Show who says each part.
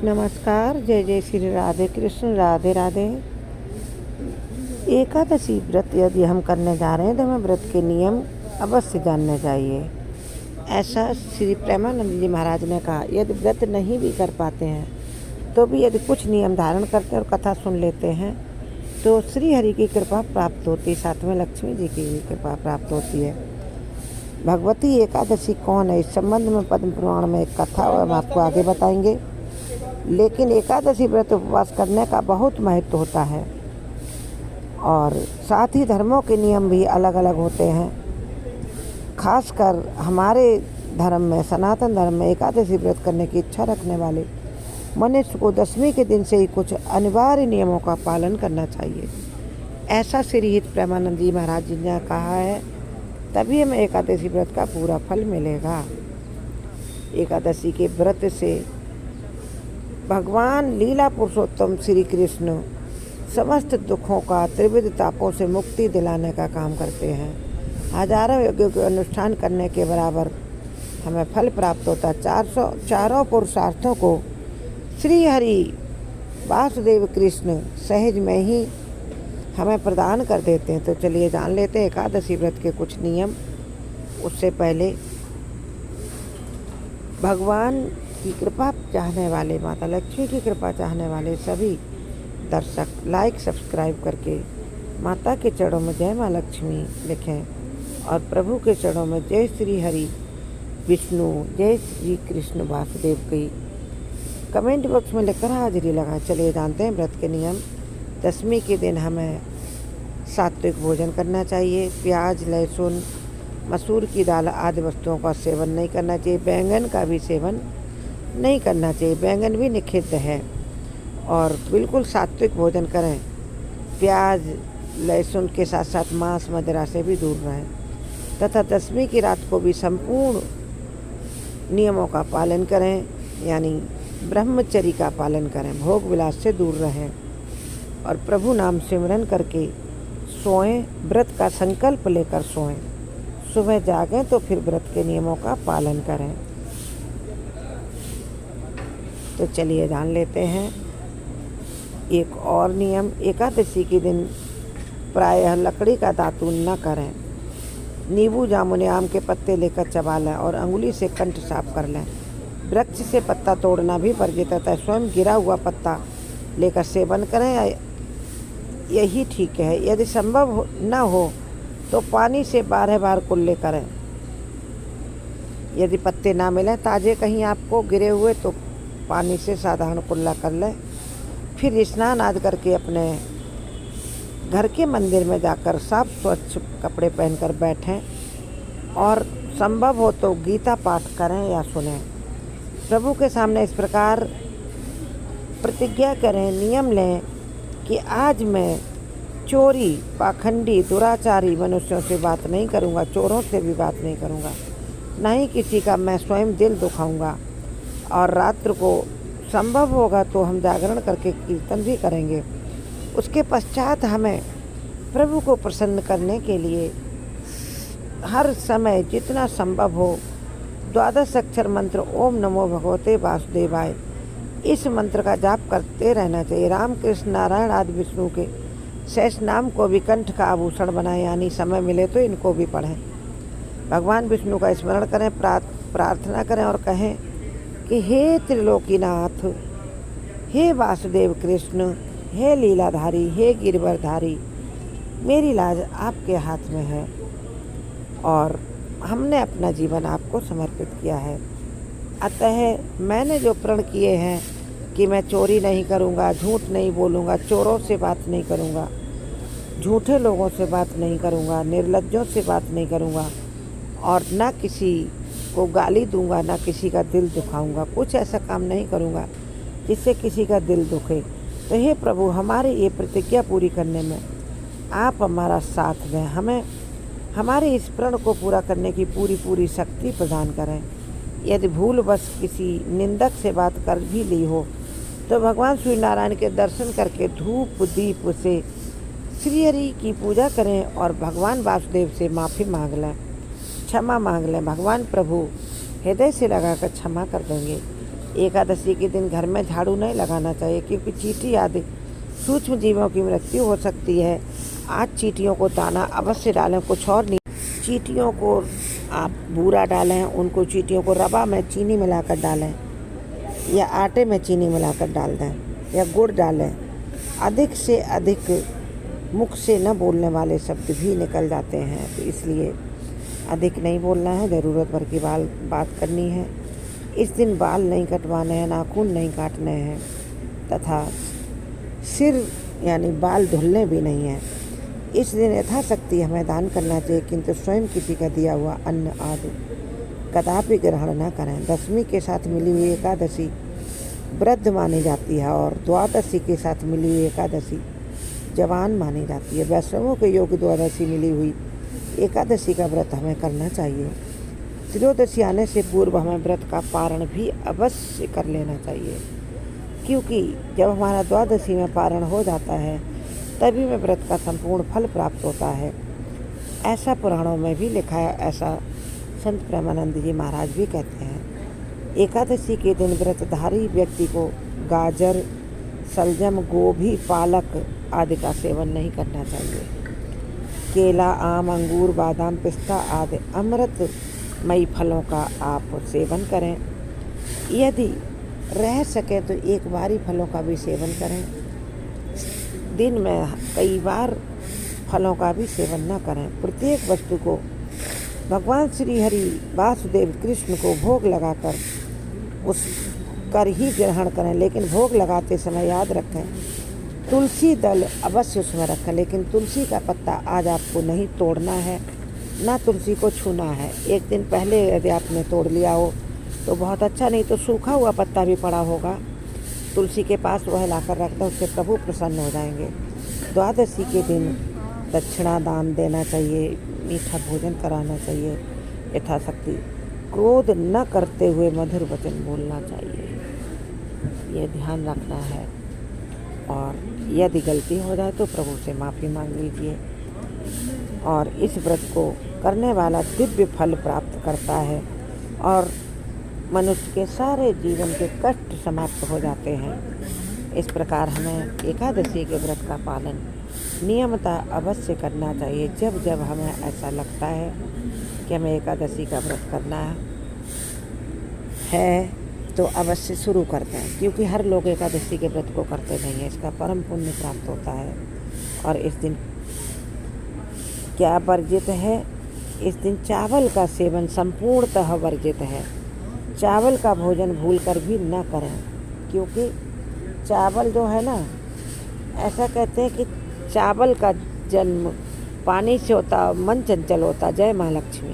Speaker 1: नमस्कार। जय जय श्री राधे कृष्ण। राधे राधे। एकादशी व्रत यदि हम करने जा रहे हैं तो हमें व्रत के नियम अवश्य जानने चाहिए। ऐसा श्री प्रेमानंद जी महाराज ने कहा, यदि व्रत नहीं भी कर पाते हैं तो भी यदि कुछ नियम धारण करते हैं और कथा सुन लेते हैं तो श्री हरि की कृपा प्राप्त होती है, साथ में लक्ष्मी जी की भी कृपा प्राप्त होती है। भगवती एकादशी कौन है, इस संबंध में पद्म पुराण में एक कथा हम आपको आगे बताएंगे। लेकिन एकादशी व्रत उपवास करने का बहुत महत्व होता है और साथ ही धर्मों के नियम भी अलग अलग होते हैं। खासकर हमारे धर्म में, सनातन धर्म में, एकादशी व्रत करने की इच्छा रखने वाले मनुष्य को दशमी के दिन से ही कुछ अनिवार्य नियमों का पालन करना चाहिए। ऐसा श्री हित प्रेमानंद जी महाराज जी ने कहा है, तभी हमें एकादशी व्रत का पूरा फल मिलेगा। एकादशी के व्रत से भगवान लीला पुरुषोत्तम श्री कृष्ण समस्त दुखों का, त्रिविध तापों से मुक्ति दिलाने का काम करते हैं। हजारों यज्ञों के अनुष्ठान करने के बराबर हमें फल प्राप्त होता है। चारों पुरुषार्थों को श्री हरि वासुदेव कृष्ण सहज में ही हमें प्रदान कर देते हैं। तो चलिए जान लेते हैं एकादशी व्रत के कुछ नियम। उससे पहले भगवान की कृपा चाहने वाले, माता लक्ष्मी की कृपा चाहने वाले सभी दर्शक लाइक सब्सक्राइब करके माता के चरणों में जय माँ लक्ष्मी लिखें और प्रभु के चरणों में जय श्री हरि विष्णु, जय श्री कृष्ण वासुदेव की कमेंट बॉक्स में लिखकर हाजिरी लगाएं। चलिए जानते हैं व्रत के नियम। दशमी के दिन हमें सात्विक भोजन करना चाहिए। प्याज, लहसुन, मसूर की दाल आदि वस्तुओं का सेवन नहीं करना चाहिए। बैंगन का भी सेवन नहीं करना चाहिए, बैंगन भी निषिद्ध है। और बिल्कुल सात्विक भोजन करें। प्याज, लहसुन के साथ साथ मांस, मदिरा से भी दूर रहें तथा दशमी की रात को भी संपूर्ण नियमों का पालन करें, यानी ब्रह्मचर्य का पालन करें। भोग विलास से दूर रहें और प्रभु नाम सिमरन करके सोएं। व्रत का संकल्प लेकर सोएं। सुबह जागें तो फिर व्रत के नियमों का पालन करें। तो चलिए जान लेते हैं एक और नियम। एकादशी के दिन प्रायः लकड़ी का दातून न करें। नींबू, जामुन, आम के पत्ते लेकर चबा लें और अंगुली से कंठ साफ कर लें। वृक्ष से पत्ता तोड़ना भी वर्जित है। स्वयं गिरा हुआ पत्ता लेकर सेवन करें, यही ठीक है। यदि संभव न हो तो पानी से 12 बार कुल्ले करें। यदि पत्ते ना मिलें ताज़े कहीं आपको गिरे हुए तो पानी से साधारण कुल्ला कर लें। फिर स्नान आदि करके अपने घर के मंदिर में जाकर साफ स्वच्छ कपड़े पहनकर बैठें और संभव हो तो गीता पाठ करें या सुनें। प्रभु के सामने इस प्रकार प्रतिज्ञा करें, नियम लें कि आज मैं चोरी, पाखंडी, दुराचारी मनुष्यों से बात नहीं करूंगा, चोरों से भी बात नहीं करूंगा, ना ही किसी का मैं स्वयं दिल दुखाऊंगा। और रात्र को संभव होगा तो हम जागरण करके कीर्तन भी करेंगे। उसके पश्चात हमें प्रभु को प्रसन्न करने के लिए हर समय जितना संभव हो 12 अक्षर मंत्र ओम नमो भगवते वासुदेवाय, इस मंत्र का जाप करते रहना चाहिए। राम, कृष्ण, नारायण आदि विष्णु के शेष नाम को भी कंठ का आभूषण बनाएं, यानी समय मिले तो इनको भी पढ़ें। भगवान विष्णु का स्मरण करें, प्रार्थना करें और कहें कि हे त्रिलोकीनाथ, हे वासुदेव कृष्ण, हे लीलाधारी, हे गिरवरधारी, मेरी लाज आपके हाथ में है और हमने अपना जीवन आपको समर्पित किया है। अतः मैंने जो प्रण किए हैं कि मैं चोरी नहीं करूंगा, झूठ नहीं बोलूंगा, चोरों से बात नहीं करूंगा, झूठे लोगों से बात नहीं करूंगा, निर्लज्जों से बात नहीं करूंगा और ना किसी को गाली दूंगा, ना किसी का दिल दुखाऊंगा। कुछ ऐसा काम नहीं करूंगा जिससे किसी का दिल दुखे। तो हे प्रभु, हमारी ये प्रतिज्ञा पूरी करने में आप हमारा साथ दें। हमें हमारे इस प्रण को पूरा करने की पूरी शक्ति प्रदान करें। यदि भूलवश किसी निंदक से बात कर भी ली हो तो भगवान श्री नारायण के दर्शन करके धूप दीप से श्री हरि की पूजा करें और भगवान वासुदेव से माफ़ी मांग लें, क्षमा मांग लें। भगवान प्रभु हृदय से लगाकर क्षमा कर देंगे। एकादशी के दिन घर में झाड़ू नहीं लगाना चाहिए, क्योंकि चींटी आदि सूक्ष्म जीवों की मृत्यु हो सकती है। आज चींटियों को दाना अवश्य डालें, कुछ और नहीं। चींटियों को आप बूरा डालें, उनको चींटियों को रवा में चीनी मिलाकर डालें या आटे में चीनी मिलाकर डाल दें या गुड़ डालें। अधिक से अधिक मुख से न बोलने वाले शब्द भी निकल जाते हैं, तो इसलिए अधिक नहीं बोलना है, ज़रूरत भर की बात करनी है। इस दिन बाल नहीं कटवाने हैं, नाखून नहीं काटने हैं तथा सिर यानी बाल धुलने भी नहीं हैं। इस दिन यथाशक्ति हमें दान करना चाहिए, किंतु स्वयं किसी का दिया हुआ अन्न आदि कदापि ग्रहण न करें। दशमी के साथ मिली हुई एकादशी वृद्ध मानी जाती है और द्वादशी के साथ मिली हुई एकादशी जवान मानी जाती है। वैष्णवों के योग द्वादशी मिली हुई एकादशी का व्रत हमें करना चाहिए। त्रयोदशी आने से पूर्व हमें व्रत का पारण भी अवश्य कर लेना चाहिए, क्योंकि जब हमारा द्वादशी में पारण हो जाता है तभी में व्रत का संपूर्ण फल प्राप्त होता है। ऐसा पुराणों में भी लिखा है, ऐसा संत प्रेमानंद जी महाराज भी कहते हैं। एकादशी के दिन व्रतधारी व्यक्ति को गाजर, सलजम, गोभी, पालक आदि का सेवन नहीं करना चाहिए। केला, आम, अंगूर, बादाम, पिस्ता आदि अमृतमयी फलों का आप सेवन करें। यदि रह सके तो एक बारी फलों का भी सेवन करें। दिन में कई बार फलों का भी सेवन न करें। प्रत्येक वस्तु को भगवान श्री हरि वासुदेव कृष्ण को भोग लगाकर उस कर ही ग्रहण करें, लेकिन भोग लगाते समय याद रखें तुलसी दल अवश्य उसमें रखें, लेकिन तुलसी का पत्ता आज आपको नहीं तोड़ना है, ना तुलसी को छूना है। एक दिन पहले यदि आपने तोड़ लिया हो तो बहुत अच्छा, नहीं तो सूखा हुआ पत्ता भी पड़ा होगा तुलसी के पास, वह लाकर रख दो, उससे प्रभु प्रसन्न हो जाएंगे। द्वादशी के दिन दक्षिणा दान देना चाहिए, मीठा भोजन कराना चाहिए यथाशक्ति। क्रोध न करते हुए मधुर वचन बोलना चाहिए, ये ध्यान रखना है। और यदि गलती हो जाए तो प्रभु से माफ़ी मांग लीजिए। और इस व्रत को करने वाला दिव्य फल प्राप्त करता है और मनुष्य के सारे जीवन के कष्ट समाप्त हो जाते हैं। इस प्रकार हमें एकादशी के व्रत का पालन नियमतः अवश्य करना चाहिए। जब जब हमें ऐसा लगता है कि हमें एकादशी का व्रत करना है तो अवश्य शुरू करते हैं, क्योंकि हर लोग एकादशी के व्रत को करते नहीं हैं। इसका परम पुण्य प्राप्त होता है। और इस दिन क्या वर्जित है? इस दिन चावल का सेवन संपूर्णतः वर्जित है। चावल का भोजन भूलकर भी न करें, क्योंकि चावल जो है ना, ऐसा कहते हैं कि चावल का जन्म पानी से होता, मन चंचल होता। जय माँ लक्ष्मी।